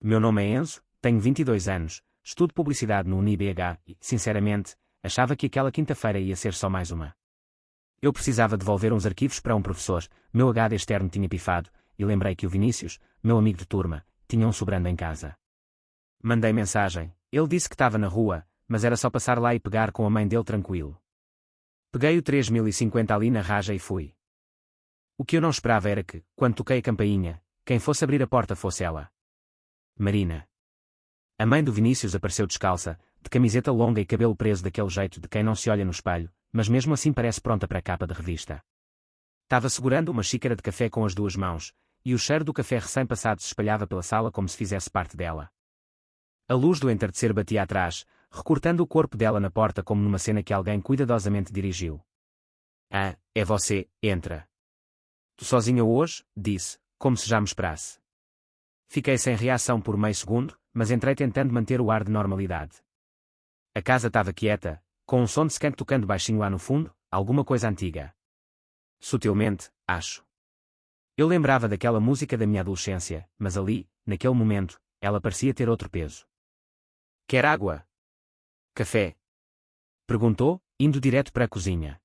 Meu nome é Enzo, tenho 22 anos, estudo publicidade no UniBH e, sinceramente, achava que aquela quinta-feira ia ser só mais uma. Eu precisava devolver uns arquivos para um professor, meu HD externo tinha pifado, e lembrei que o Vinícius, meu amigo de turma, tinha um sobrando em casa. Mandei mensagem, ele disse que estava na rua, mas era só passar lá e pegar com a mãe dele tranquilo. Peguei o 3050 ali na raja e fui. O que eu não esperava era que, quando toquei a campainha, quem fosse abrir a porta fosse ela. Marina. A mãe do Vinícius apareceu descalça, de camiseta longa e cabelo preso daquele jeito de quem não se olha no espelho, mas mesmo assim parece pronta para a capa de revista. Estava segurando uma xícara de café com as duas mãos, e o cheiro do café recém-passado se espalhava pela sala como se fizesse parte dela. A luz do entardecer batia atrás, recortando o corpo dela na porta como numa cena que alguém cuidadosamente dirigiu. Ah, é você, entra. Tu sozinha hoje? Disse, como se já me esperasse. Fiquei sem reação por meio segundo, mas entrei tentando manter o ar de normalidade. A casa estava quieta, com um som de skank tocando baixinho lá no fundo, alguma coisa antiga. Sutilmente, acho. Eu lembrava daquela música da minha adolescência, mas ali, naquele momento, ela parecia ter outro peso. Quer água? Café? Perguntou, indo direto para a cozinha.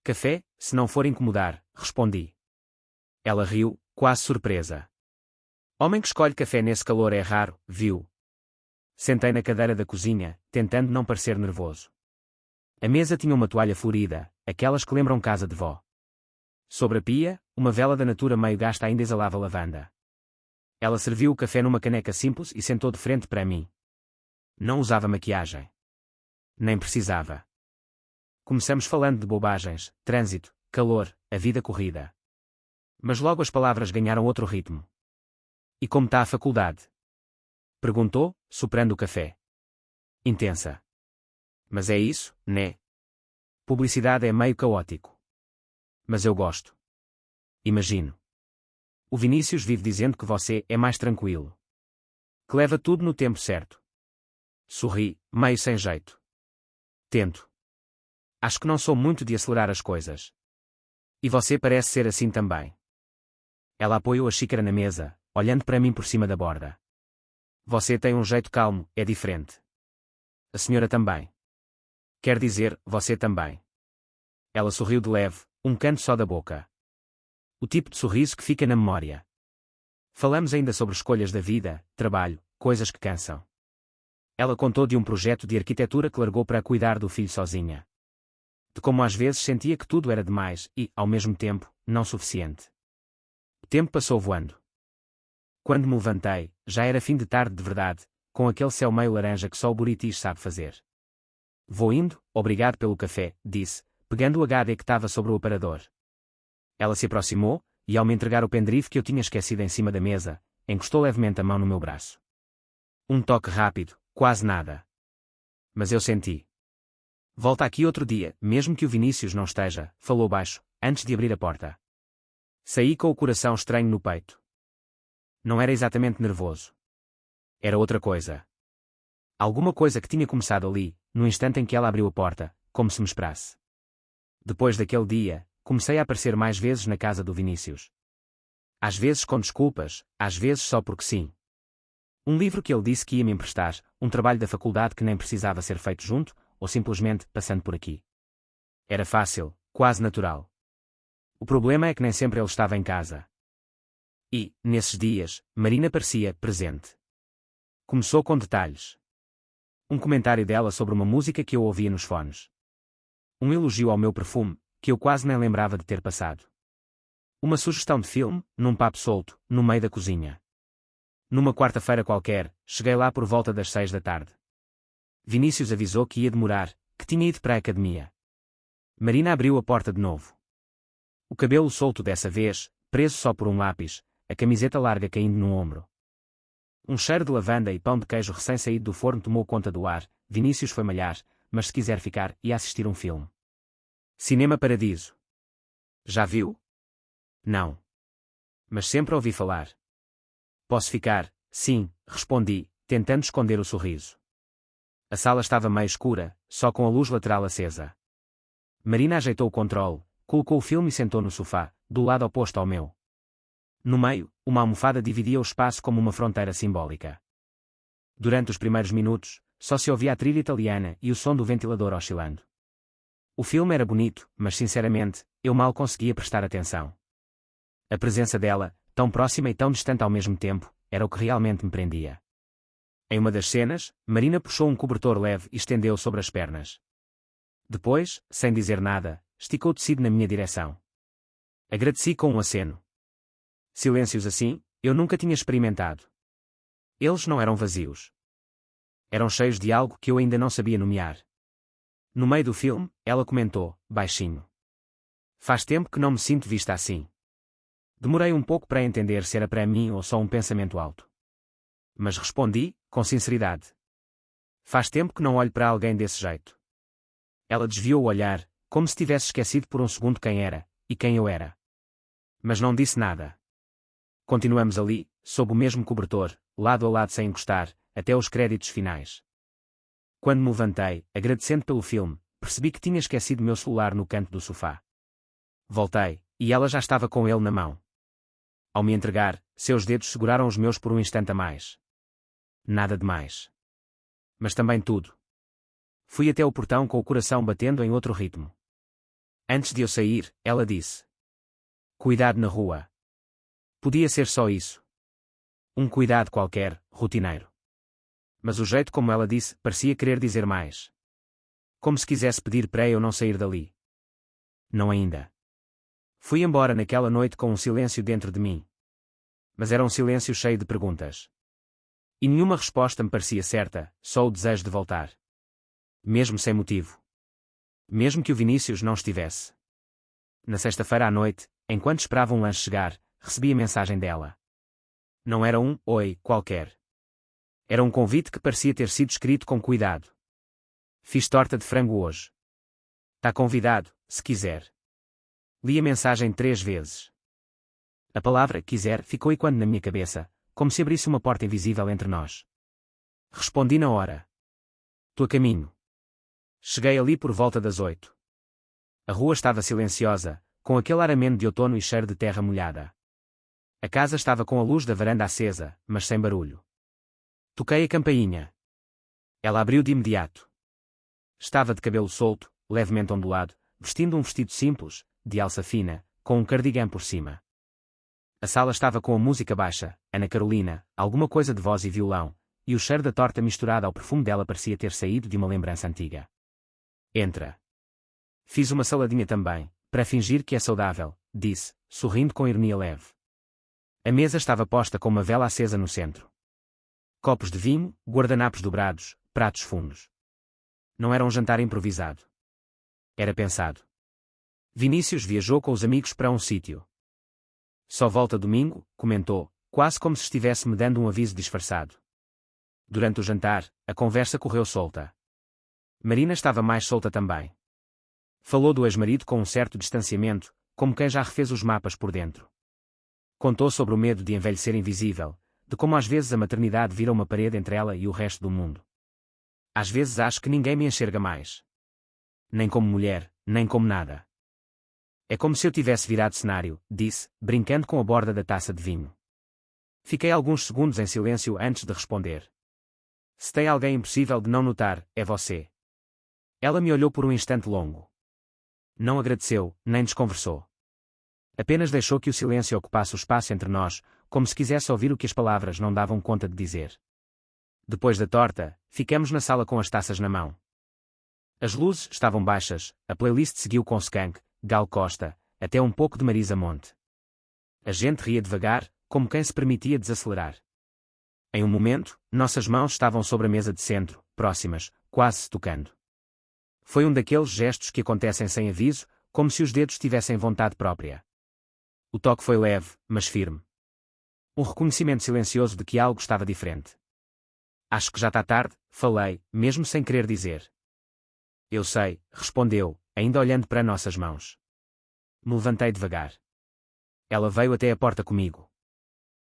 Café, se não for incomodar, respondi. Ela riu, quase surpresa. Homem que escolhe café nesse calor é raro, viu? Sentei na cadeira da cozinha, tentando não parecer nervoso. A mesa tinha uma toalha florida, aquelas que lembram casa de vó. Sobre a pia, uma vela da natura meio gasta ainda exalava lavanda. Ela serviu o café numa caneca simples e sentou de frente para mim. Não usava maquiagem. Nem precisava. Começamos falando de bobagens, trânsito, calor, a vida corrida. Mas logo as palavras ganharam outro ritmo. E como está a faculdade? Perguntou, soprando o café. Intensa. Mas é isso, né? Publicidade é meio caótico. Mas eu gosto. Imagino. O Vinícius vive dizendo que você é mais tranquilo. Que leva tudo no tempo certo. Sorri, meio sem jeito. Tento. Acho que não sou muito de acelerar as coisas. E você parece ser assim também. Ela apoiou a xícara na mesa, olhando para mim por cima da borda. Você tem um jeito calmo, é diferente. A senhora também. Quer dizer, você também. Ela sorriu de leve, um canto só da boca. O tipo de sorriso que fica na memória. Falamos ainda sobre escolhas da vida, trabalho, coisas que cansam. Ela contou de um projeto de arquitetura que largou para cuidar do filho sozinha. De como às vezes sentia que tudo era demais e, ao mesmo tempo, não suficiente. O tempo passou voando. Quando me levantei, já era fim de tarde de verdade, com aquele céu meio laranja que só o Buritis sabe fazer. Vou indo, obrigado pelo café, disse, pegando o HD que estava sobre o aparador. Ela se aproximou, e ao me entregar o pendrive que eu tinha esquecido em cima da mesa, encostou levemente a mão no meu braço. Um toque rápido, quase nada. Mas eu senti. Volta aqui outro dia, mesmo que o Vinícius não esteja, falou baixo, antes de abrir a porta. Saí com o coração estranho no peito. Não era exatamente nervoso. Era outra coisa. Alguma coisa que tinha começado ali, no instante em que ela abriu a porta, como se me esperasse. Depois daquele dia, comecei a aparecer mais vezes na casa do Vinícius. Às vezes com desculpas, às vezes só porque sim. Um livro que ele disse que ia me emprestar, um trabalho da faculdade que nem precisava ser feito junto, ou simplesmente passando por aqui. Era fácil, quase natural. O problema é que nem sempre ele estava em casa. E, nesses dias, Marina parecia presente. Começou com detalhes. Um comentário dela sobre uma música que eu ouvia nos fones. Um elogio ao meu perfume, que eu quase nem lembrava de ter passado. Uma sugestão de filme, num papo solto, no meio da cozinha. Numa quarta-feira qualquer, cheguei lá por volta das 6 da tarde. Vinícius avisou que ia demorar, que tinha ido para a academia. Marina abriu a porta de novo. O cabelo solto dessa vez, preso só por um lápis, a camiseta larga caindo no ombro. Um cheiro de lavanda e pão de queijo recém-saído do forno tomou conta do ar. Vinícius foi malhar, mas se quiser ficar, ia assistir um filme. Cinema Paradiso. Já viu? Não. Mas sempre ouvi falar. Posso ficar? Sim, respondi, tentando esconder o sorriso. A sala estava meio escura, só com a luz lateral acesa. Marina ajeitou o controle, colocou o filme e sentou no sofá, do lado oposto ao meu. No meio, uma almofada dividia o espaço como uma fronteira simbólica. Durante os primeiros minutos, só se ouvia a trilha italiana e o som do ventilador oscilando. O filme era bonito, mas sinceramente, eu mal conseguia prestar atenção. A presença dela, tão próxima e tão distante ao mesmo tempo, era o que realmente me prendia. Em uma das cenas, Marina puxou um cobertor leve e estendeu sobre as pernas. Depois, sem dizer nada, esticou o tecido na minha direção. Agradeci com um aceno. Silêncios assim, eu nunca tinha experimentado. Eles não eram vazios. Eram cheios de algo que eu ainda não sabia nomear. No meio do filme, ela comentou, baixinho: "Faz tempo que não me sinto vista assim." Demorei um pouco para entender se era para mim ou só um pensamento alto. Mas respondi, com sinceridade: "Faz tempo que não olho para alguém desse jeito." Ela desviou o olhar, como se tivesse esquecido por um segundo quem era, e quem eu era. Mas não disse nada. Continuamos ali, sob o mesmo cobertor, lado a lado sem encostar, até os créditos finais. Quando me levantei, agradecendo pelo filme, percebi que tinha esquecido meu celular no canto do sofá. Voltei, e ela já estava com ele na mão. Ao me entregar, seus dedos seguraram os meus por um instante a mais. Nada demais. Mas também tudo. Fui até o portão com o coração batendo em outro ritmo. Antes de eu sair, ela disse: "Cuidado na rua." Podia ser só isso. Um cuidado qualquer, rotineiro. Mas o jeito como ela disse parecia querer dizer mais. Como se quisesse pedir para eu não sair dali. Não ainda. Fui embora naquela noite com um silêncio dentro de mim. Mas era um silêncio cheio de perguntas. E nenhuma resposta me parecia certa, só o desejo de voltar. Mesmo sem motivo. Mesmo que o Vinícius não estivesse. Na sexta-feira à noite, enquanto esperava um lanche chegar, recebi a mensagem dela. Não era um "oi" qualquer. Era um convite que parecia ter sido escrito com cuidado. "Fiz torta de frango hoje. Tá convidado, se quiser." Li a mensagem 3 vezes. A palavra "quiser" ficou ecoando na minha cabeça, como se abrisse uma porta invisível entre nós. Respondi na hora. "Tô a caminho." Cheguei ali por volta das 8. A rua estava silenciosa, com aquele ar ameno de outono e cheiro de terra molhada. A casa estava com a luz da varanda acesa, mas sem barulho. Toquei a campainha. Ela abriu de imediato. Estava de cabelo solto, levemente ondulado, vestindo um vestido simples, de alça fina, com um cardigan por cima. A sala estava com a música baixa, Ana Carolina, alguma coisa de voz e violão, e o cheiro da torta misturado ao perfume dela parecia ter saído de uma lembrança antiga. "Entra." Fiz uma saladinha também, para fingir que é saudável, disse, sorrindo com ironia leve. A mesa estava posta com uma vela acesa no centro. Copos de vinho, guardanapos dobrados, pratos fundos. Não era um jantar improvisado. Era pensado. Vinícius viajou com os amigos para um sítio. "Só volta domingo", comentou, quase como se estivesse me dando um aviso disfarçado. Durante o jantar, a conversa correu solta. Marina estava mais solta também. Falou do ex-marido com um certo distanciamento, como quem já refez os mapas por dentro. Contou sobre o medo de envelhecer invisível, de como às vezes a maternidade vira uma parede entre ela e o resto do mundo. "Às vezes acho que ninguém me enxerga mais. Nem como mulher, nem como nada. É como se eu tivesse virado cenário", disse, brincando com a borda da taça de vinho. Fiquei alguns segundos em silêncio antes de responder. "Se tem alguém impossível de não notar, é você." Ela me olhou por um instante longo. Não agradeceu, nem desconversou. Apenas deixou que o silêncio ocupasse o espaço entre nós, como se quisesse ouvir o que as palavras não davam conta de dizer. Depois da torta, ficamos na sala com as taças na mão. As luzes estavam baixas, a playlist seguiu com Skank, Gal Costa, até um pouco de Marisa Monte. A gente ria devagar, como quem se permitia desacelerar. Em um momento, nossas mãos estavam sobre a mesa de centro, próximas, quase se tocando. Foi um daqueles gestos que acontecem sem aviso, como se os dedos tivessem vontade própria. O toque foi leve, mas firme. Um reconhecimento silencioso de que algo estava diferente. "Acho que já está tarde", falei, mesmo sem querer dizer. "Eu sei", respondeu, ainda olhando para nossas mãos. Me levantei devagar. Ela veio até a porta comigo.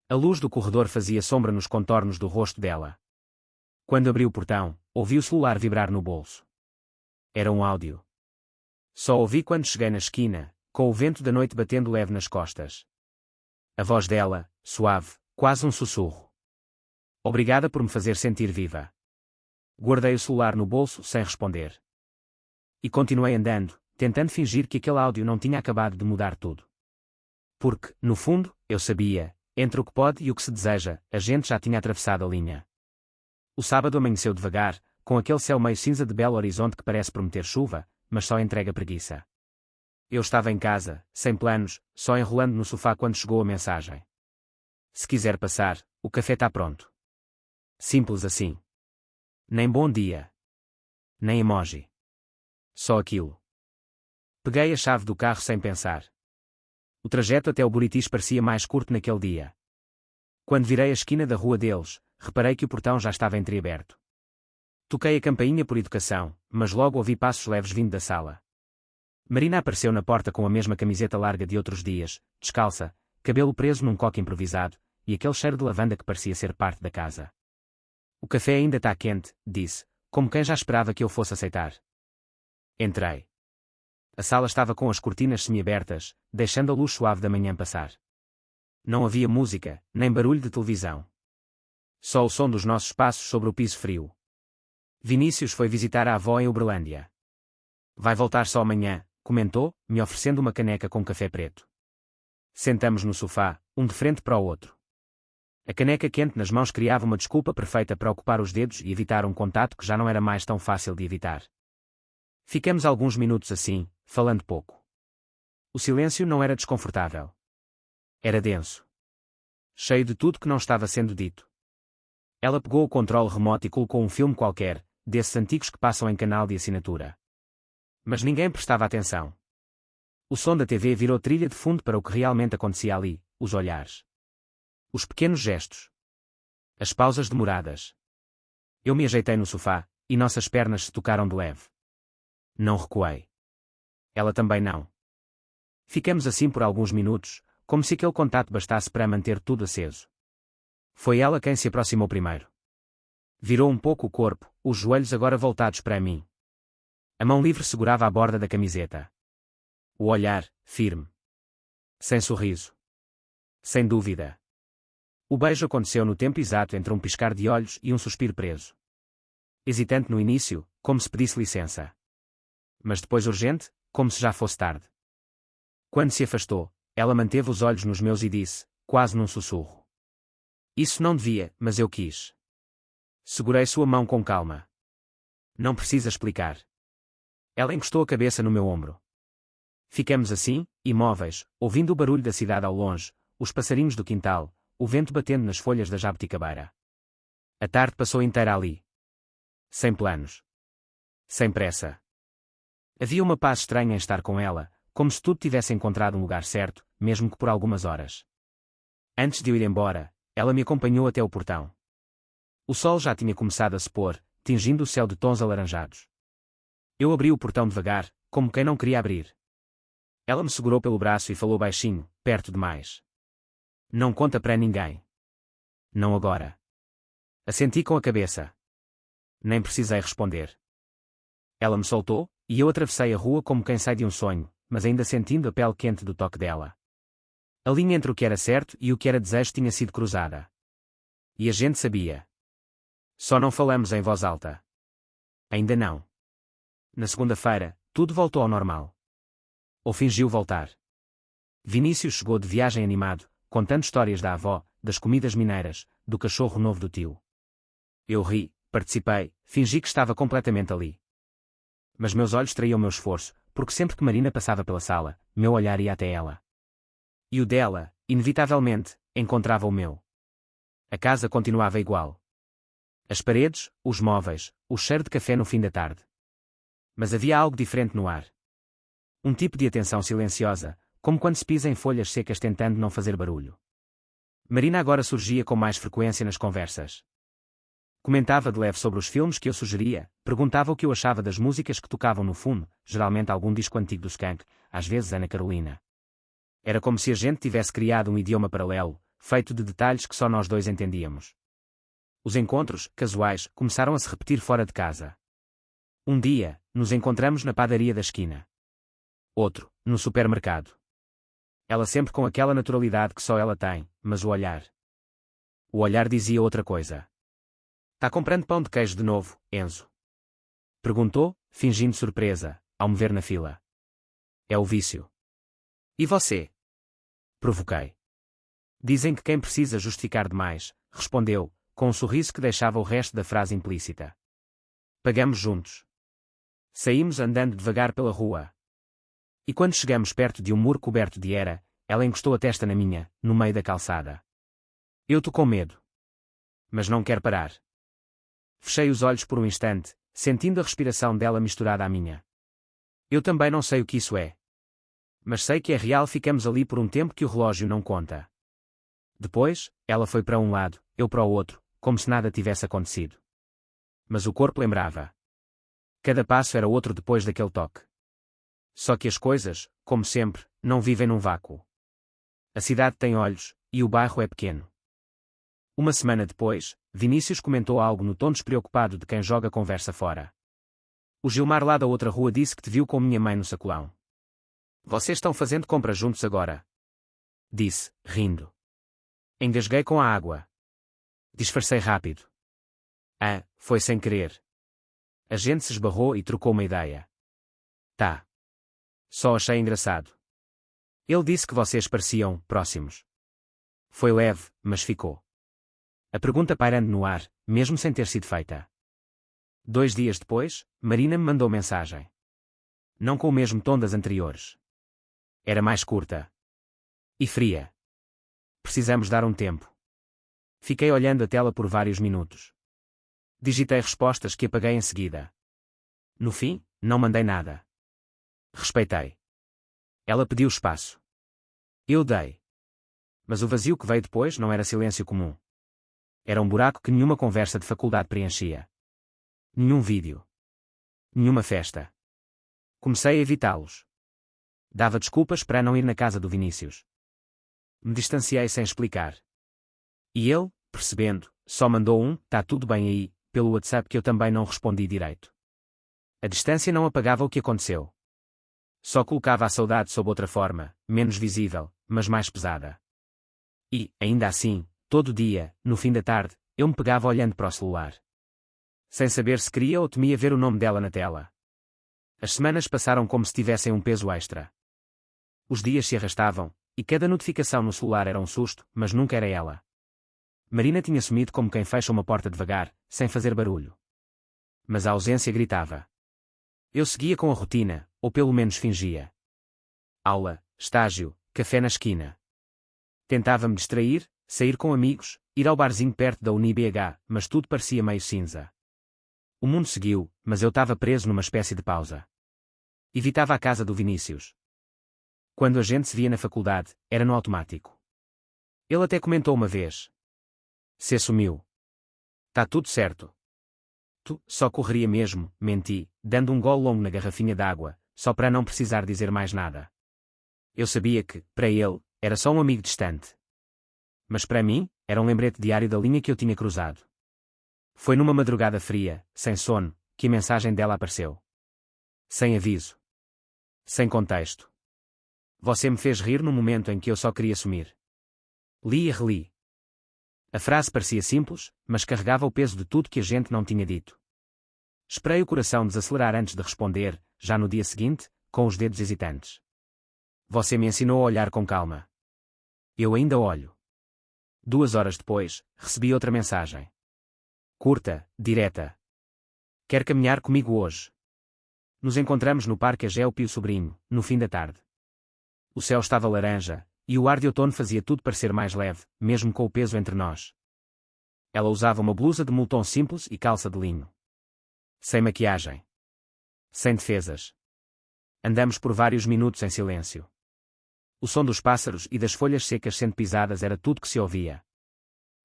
A luz do corredor fazia sombra nos contornos do rosto dela. Quando abri o portão, ouvi o celular vibrar no bolso. Era um áudio. Só ouvi quando cheguei na esquina, com o vento da noite batendo leve nas costas. A voz dela, suave, quase um sussurro. Obrigada por me fazer sentir viva. Guardei o celular no bolso sem responder. E continuei andando, tentando fingir que aquele áudio não tinha acabado de mudar tudo. Porque, no fundo, eu sabia, entre o que pode e o que se deseja, a gente já tinha atravessado a linha. O sábado amanheceu devagar, com aquele céu meio cinza de Belo Horizonte que parece prometer chuva, mas só entrega preguiça. Eu estava em casa, sem planos, só enrolando no sofá quando chegou a mensagem. Se quiser passar, o café está pronto. Simples assim. Nem bom dia. Nem emoji. Só aquilo. Peguei a chave do carro sem pensar. O trajeto até o Buritis parecia mais curto naquele dia. Quando virei a esquina da rua deles, reparei que o portão já estava entreaberto. Toquei a campainha por educação, mas logo ouvi passos leves vindo da sala. Marina apareceu na porta com a mesma camiseta larga de outros dias, descalça, cabelo preso num coque improvisado, e aquele cheiro de lavanda que parecia ser parte da casa. O café ainda está quente, disse, como quem já esperava que eu fosse aceitar. Entrei. A sala estava com as cortinas semiabertas, deixando a luz suave da manhã passar. Não havia música, nem barulho de televisão. Só o som dos nossos passos sobre o piso frio. Vinícius foi visitar a avó em Uberlândia. Vai voltar só amanhã, comentou, me oferecendo uma caneca com café preto. Sentamos no sofá, um de frente para o outro. A caneca quente nas mãos criava uma desculpa perfeita para ocupar os dedos e evitar um contato que já não era mais tão fácil de evitar. Ficamos alguns minutos assim, falando pouco. O silêncio não era desconfortável. Era denso. Cheio de tudo que não estava sendo dito. Ela pegou o controle remoto e colocou um filme qualquer, desses antigos que passam em canal de assinatura. Mas ninguém prestava atenção. O som da TV virou trilha de fundo para o que realmente acontecia ali, os olhares. Os pequenos gestos. As pausas demoradas. Eu me ajeitei no sofá, e nossas pernas se tocaram de leve. Não recuei. Ela também não. Ficamos assim por alguns minutos, como se aquele contato bastasse para manter tudo aceso. Foi ela quem se aproximou primeiro. Virou um pouco o corpo, os joelhos agora voltados para mim. A mão livre segurava a borda da camiseta. O olhar, firme. Sem sorriso. Sem dúvida. O beijo aconteceu no tempo exato entre um piscar de olhos e um suspiro preso. Hesitante no início, como se pedisse licença. Mas depois urgente, como se já fosse tarde. Quando se afastou, ela manteve os olhos nos meus e disse, quase num sussurro. Isso não devia, mas eu quis. Segurei sua mão com calma. Não precisa explicar. Ela encostou a cabeça no meu ombro. Ficamos assim, imóveis, ouvindo o barulho da cidade ao longe, os passarinhos do quintal, o vento batendo nas folhas da jabuticabeira. A tarde passou inteira ali. Sem planos. Sem pressa. Havia uma paz estranha em estar com ela, como se tudo tivesse encontrado um lugar certo, mesmo que por algumas horas. Antes de eu ir embora, ela me acompanhou até o portão. O sol já tinha começado a se pôr, tingindo o céu de tons alaranjados. Eu abri o portão devagar, como quem não queria abrir. Ela me segurou pelo braço e falou baixinho, perto demais. Não conta para ninguém. Não agora. Assenti com a cabeça. Nem precisei responder. Ela me soltou, e eu atravessei a rua como quem sai de um sonho, mas ainda sentindo a pele quente do toque dela. A linha entre o que era certo e o que era desejo tinha sido cruzada. E a gente sabia. Só não falamos em voz alta. Ainda não. Na segunda-feira, tudo voltou ao normal. Ou fingiu voltar. Vinícius chegou de viagem animado, contando histórias da avó, das comidas mineiras, do cachorro novo do tio. Eu ri, participei, fingi que estava completamente ali. Mas meus olhos traíam meu esforço, porque sempre que Marina passava pela sala, meu olhar ia até ela. E o dela, inevitavelmente, encontrava o meu. A casa continuava igual. As paredes, os móveis, o cheiro de café no fim da tarde. Mas havia algo diferente no ar. Um tipo de atenção silenciosa, como quando se pisa em folhas secas tentando não fazer barulho. Marina agora surgia com mais frequência nas conversas. Comentava de leve sobre os filmes que eu sugeria, perguntava o que eu achava das músicas que tocavam no fundo, geralmente algum disco antigo do Skank, às vezes Ana Carolina. Era como se a gente tivesse criado um idioma paralelo, feito de detalhes que só nós dois entendíamos. Os encontros, casuais, começaram a se repetir fora de casa. Um dia, nos encontramos na padaria da esquina. Outro, no supermercado. Ela sempre com aquela naturalidade que só ela tem, mas o olhar. O olhar dizia outra coisa. Tá comprando pão de queijo de novo, Enzo? Perguntou, fingindo surpresa, ao me ver na fila. É o vício. E você? Provoquei. Dizem que quem precisa justificar demais, respondeu, com um sorriso que deixava o resto da frase implícita. Pagamos juntos. Saímos andando devagar pela rua. E quando chegamos perto de um muro coberto de era, ela encostou a testa na minha, no meio da calçada. Eu tô com medo. Mas não quero parar. Fechei os olhos por um instante, sentindo a respiração dela misturada à minha. Eu também não sei o que isso é. Mas sei que é real. Ficamos ali por um tempo que o relógio não conta. Depois, ela foi para um lado, eu para o outro, como se nada tivesse acontecido. Mas o corpo lembrava. Cada passo era outro depois daquele toque. Só que as coisas, como sempre, não vivem num vácuo. A cidade tem olhos, e o bairro é pequeno. Uma semana depois, Vinícius comentou algo no tom despreocupado de quem joga conversa fora. O Gilmar lá da outra rua disse que te viu com minha mãe no sacolão. Vocês estão fazendo compras juntos agora? Disse, rindo. Engasguei com a água. Disfarcei rápido. Ah, foi sem querer. A gente se esbarrou e trocou uma ideia. Tá. Só achei engraçado. Ele disse que vocês pareciam próximos. Foi leve, mas ficou. A pergunta pairando no ar, mesmo sem ter sido feita. 2 dias depois, Marina me mandou mensagem. Não com o mesmo tom das anteriores. Era mais curta. E fria. Precisamos dar um tempo. Fiquei olhando a tela por vários minutos. Digitei respostas que apaguei em seguida. No fim, não mandei nada. Respeitei. Ela pediu espaço. Eu dei. Mas o vazio que veio depois não era silêncio comum. Era um buraco que nenhuma conversa de faculdade preenchia. Nenhum vídeo. Nenhuma festa. Comecei a evitá-los. Dava desculpas para não ir na casa do Vinícius. Me distanciei sem explicar. E ele, percebendo, só mandou um "tá tudo bem aí", pelo WhatsApp que eu também não respondi direito. A distância não apagava o que aconteceu. Só colocava a saudade sob outra forma, menos visível, mas mais pesada. E, ainda assim, todo dia, no fim da tarde, eu me pegava olhando para o celular. Sem saber se queria ou temia ver o nome dela na tela. As semanas passaram como se tivessem um peso extra. Os dias se arrastavam, e cada notificação no celular era um susto, mas nunca era ela. Marina tinha sumido como quem fecha uma porta devagar, sem fazer barulho. Mas a ausência gritava. Eu seguia com a rotina, ou pelo menos fingia. Aula, estágio, café na esquina. Tentava-me distrair, sair com amigos, ir ao barzinho perto da UniBH, mas tudo parecia meio cinza. O mundo seguiu, mas eu estava preso numa espécie de pausa. Evitava a casa do Vinícius. Quando a gente se via na faculdade, era no automático. Ele até comentou uma vez. Se assumiu. Tá tudo certo. Tu, só correria mesmo, menti, dando um gole longo na garrafinha d'água, só para não precisar dizer mais nada. Eu sabia que, para ele, era só um amigo distante. Mas para mim, era um lembrete diário da linha que eu tinha cruzado. Foi numa madrugada fria, sem sono, que a mensagem dela apareceu. Sem aviso. Sem contexto. Você me fez rir no momento em que eu só queria sumir. Li e reli. A frase parecia simples, mas carregava o peso de tudo que a gente não tinha dito. Esperei o coração desacelerar antes de responder, já no dia seguinte, com os dedos hesitantes. Você me ensinou a olhar com calma. Eu ainda olho. 2 horas depois, recebi outra mensagem. Curta, direta. Quer caminhar comigo hoje? Nos encontramos no Parque Ageu Pio Sobrinho, no fim da tarde. O céu estava laranja, e o ar de outono fazia tudo parecer mais leve, mesmo com o peso entre nós. Ela usava uma blusa de moletom simples e calça de linho. Sem maquiagem. Sem defesas. Andamos por vários minutos em silêncio. O som dos pássaros e das folhas secas sendo pisadas era tudo que se ouvia.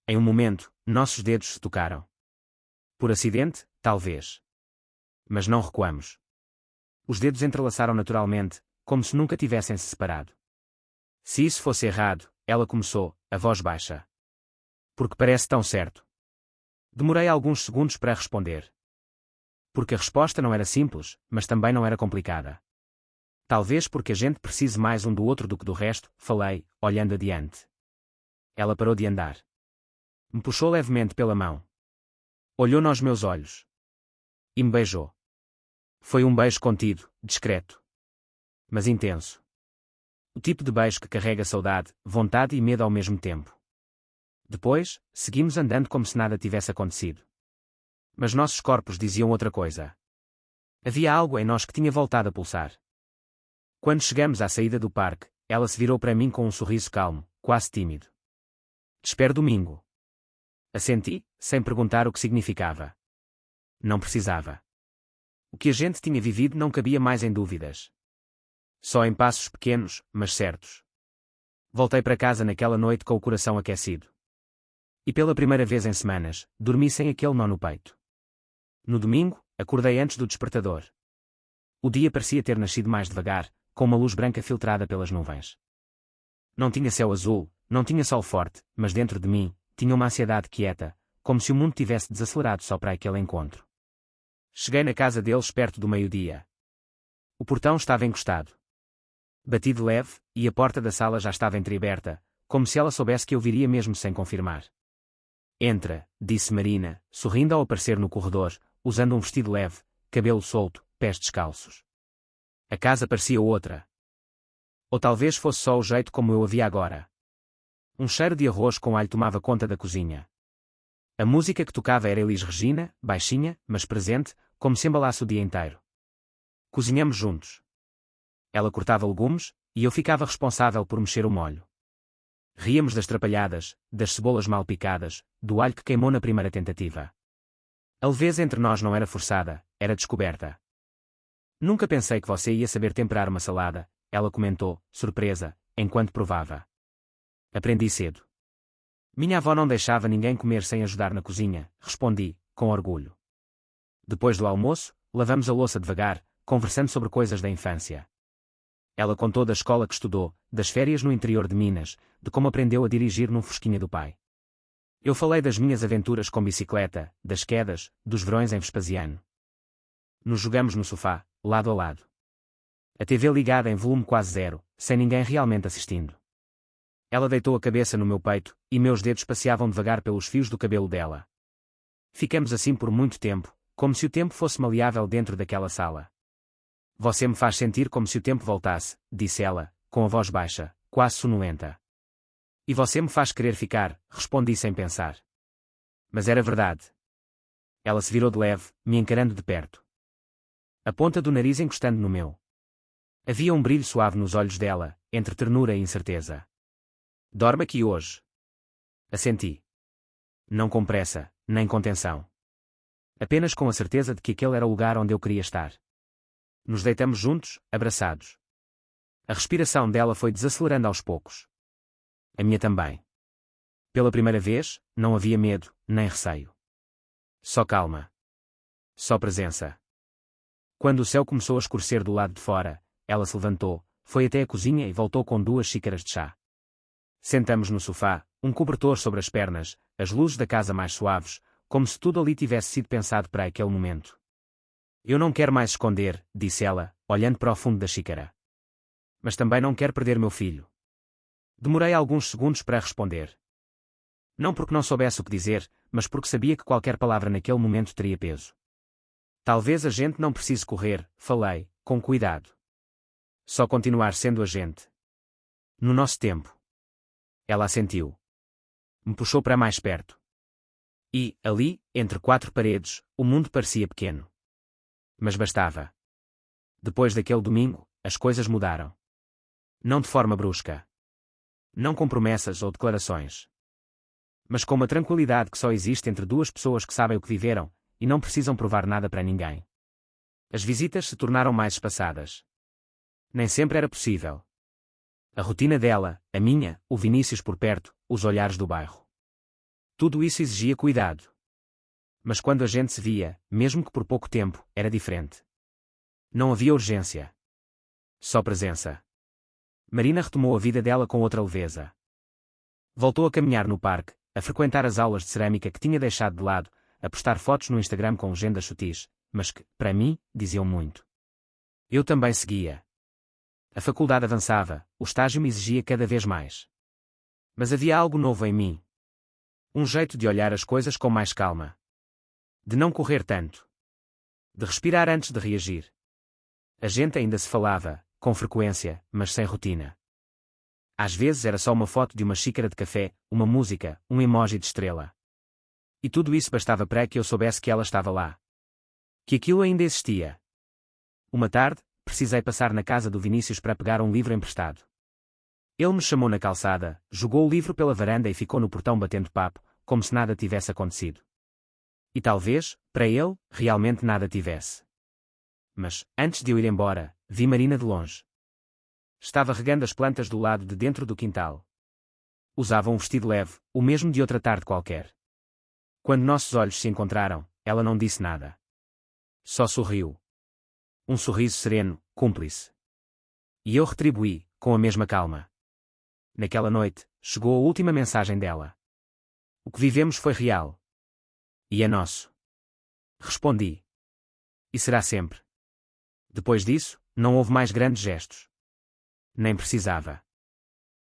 Em um momento, nossos dedos se tocaram. Por acidente, talvez. Mas não recuamos. Os dedos entrelaçaram naturalmente, como se nunca tivessem se separado. Se isso fosse errado, ela começou, a voz baixa. Porque parece tão certo. Demorei alguns segundos para responder. Porque a resposta não era simples, mas também não era complicada. Talvez porque a gente precise mais um do outro do que do resto, falei, olhando adiante. Ela parou de andar. Me puxou levemente pela mão. Olhou nos meus olhos. E me beijou. Foi um beijo contido, discreto. Mas intenso. O tipo de beijo que carrega saudade, vontade e medo ao mesmo tempo. Depois, seguimos andando como se nada tivesse acontecido. Mas nossos corpos diziam outra coisa. Havia algo em nós que tinha voltado a pulsar. Quando chegamos à saída do parque, ela se virou para mim com um sorriso calmo, quase tímido. Te espero domingo. Assenti, sem perguntar o que significava. Não precisava. O que a gente tinha vivido não cabia mais em dúvidas. Só em passos pequenos, mas certos. Voltei para casa naquela noite com o coração aquecido. E pela primeira vez em semanas, dormi sem aquele nó no peito. No domingo, acordei antes do despertador. O dia parecia ter nascido mais devagar, com uma luz branca filtrada pelas nuvens. Não tinha céu azul, não tinha sol forte, mas dentro de mim, tinha uma ansiedade quieta, como se o mundo tivesse desacelerado só para aquele encontro. Cheguei na casa deles perto do meio-dia. O portão estava encostado. Bati de leve, e a porta da sala já estava entreaberta, como se ela soubesse que eu viria mesmo sem confirmar. Entra, disse Marina, sorrindo ao aparecer no corredor, usando um vestido leve, cabelo solto, pés descalços. A casa parecia outra. Ou talvez fosse só o jeito como eu a via agora. Um cheiro de arroz com alho tomava conta da cozinha. A música que tocava era Elis Regina, baixinha, mas presente, como se embalasse o dia inteiro. Cozinhamos juntos. Ela cortava legumes, e eu ficava responsável por mexer o molho. Ríamos das trapalhadas, das cebolas mal picadas, do alho que queimou na primeira tentativa. A leveza entre nós não era forçada, era descoberta. Nunca pensei que você ia saber temperar uma salada, ela comentou, surpresa, enquanto provava. Aprendi cedo. Minha avó não deixava ninguém comer sem ajudar na cozinha, respondi, com orgulho. Depois do almoço, lavamos a louça devagar, conversando sobre coisas da infância. Ela contou da escola que estudou, das férias no interior de Minas, de como aprendeu a dirigir num Fusquinha do pai. Eu falei das minhas aventuras com bicicleta, das quedas, dos verões em Vespasiano. Nos jogamos no sofá, lado a lado. A TV ligada em volume quase zero, sem ninguém realmente assistindo. Ela deitou a cabeça no meu peito, e meus dedos passeavam devagar pelos fios do cabelo dela. Ficamos assim por muito tempo, como se o tempo fosse maleável dentro daquela sala. Você me faz sentir como se o tempo voltasse, disse ela, com a voz baixa, quase sonolenta. E você me faz querer ficar, respondi sem pensar. Mas era verdade. Ela se virou de leve, me encarando de perto. A ponta do nariz encostando no meu. Havia um brilho suave nos olhos dela, entre ternura e incerteza. Dorme aqui hoje. Assenti. Não com pressa, nem com tensão. Apenas com a certeza de que aquele era o lugar onde eu queria estar. Nos deitamos juntos, abraçados. A respiração dela foi desacelerando aos poucos. A minha também. Pela primeira vez, não havia medo, nem receio. Só calma. Só presença. Quando o céu começou a escurecer do lado de fora, ela se levantou, foi até a cozinha e voltou com 2 xícaras de chá. Sentamos no sofá, um cobertor sobre as pernas, as luzes da casa mais suaves, como se tudo ali tivesse sido pensado para aquele momento. Eu não quero mais esconder, disse ela, olhando para o fundo da xícara. Mas também não quero perder meu filho. Demorei alguns segundos para responder. Não porque não soubesse o que dizer, mas porque sabia que qualquer palavra naquele momento teria peso. Talvez a gente não precise correr, falei, com cuidado. Só continuar sendo a gente. No nosso tempo. Ela assentiu. Me puxou para mais perto. E, ali, entre 4 paredes, o mundo parecia pequeno. Mas bastava. Depois daquele domingo, as coisas mudaram. Não de forma brusca. Não com promessas ou declarações. Mas com uma tranquilidade que só existe entre 2 pessoas que sabem o que viveram, e não precisam provar nada para ninguém. As visitas se tornaram mais espaçadas. Nem sempre era possível. A rotina dela, a minha, o Vinícius por perto, os olhares do bairro. Tudo isso exigia cuidado. Mas quando a gente se via, mesmo que por pouco tempo, era diferente. Não havia urgência. Só presença. Marina retomou a vida dela com outra leveza. Voltou a caminhar no parque, a frequentar as aulas de cerâmica que tinha deixado de lado, a postar fotos no Instagram com legendas sutis, mas que, para mim, diziam muito. Eu também seguia. A faculdade avançava, o estágio me exigia cada vez mais. Mas havia algo novo em mim. Um jeito de olhar as coisas com mais calma. De não correr tanto. De respirar antes de reagir. A gente ainda se falava, com frequência, mas sem rotina. Às vezes era só uma foto de uma xícara de café, uma música, um emoji de estrela. E tudo isso bastava para que eu soubesse que ela estava lá. Que aquilo ainda existia. Uma tarde, precisei passar na casa do Vinícius para pegar um livro emprestado. Ele me chamou na calçada, jogou o livro pela varanda e ficou no portão batendo papo, como se nada tivesse acontecido. E talvez, para ele, realmente nada tivesse. Mas, antes de eu ir embora, vi Marina de longe. Estava regando as plantas do lado de dentro do quintal. Usava um vestido leve, o mesmo de outra tarde qualquer. Quando nossos olhos se encontraram, ela não disse nada. Só sorriu. Um sorriso sereno, cúmplice. E eu retribuí, com a mesma calma. Naquela noite, chegou a última mensagem dela. O que vivemos foi real. E é nosso. Respondi. E será sempre. Depois disso, não houve mais grandes gestos. Nem precisava.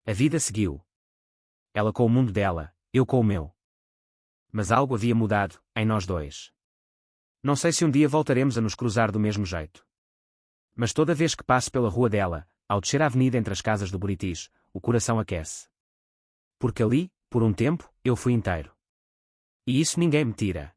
A vida seguiu. Ela com o mundo dela, eu com o meu. Mas algo havia mudado, em nós dois. Não sei se um dia voltaremos a nos cruzar do mesmo jeito. Mas toda vez que passo pela rua dela, ao descer a avenida entre as casas do Buritis, o coração aquece. Porque ali, por um tempo, eu fui inteiro. E isso ninguém me tira.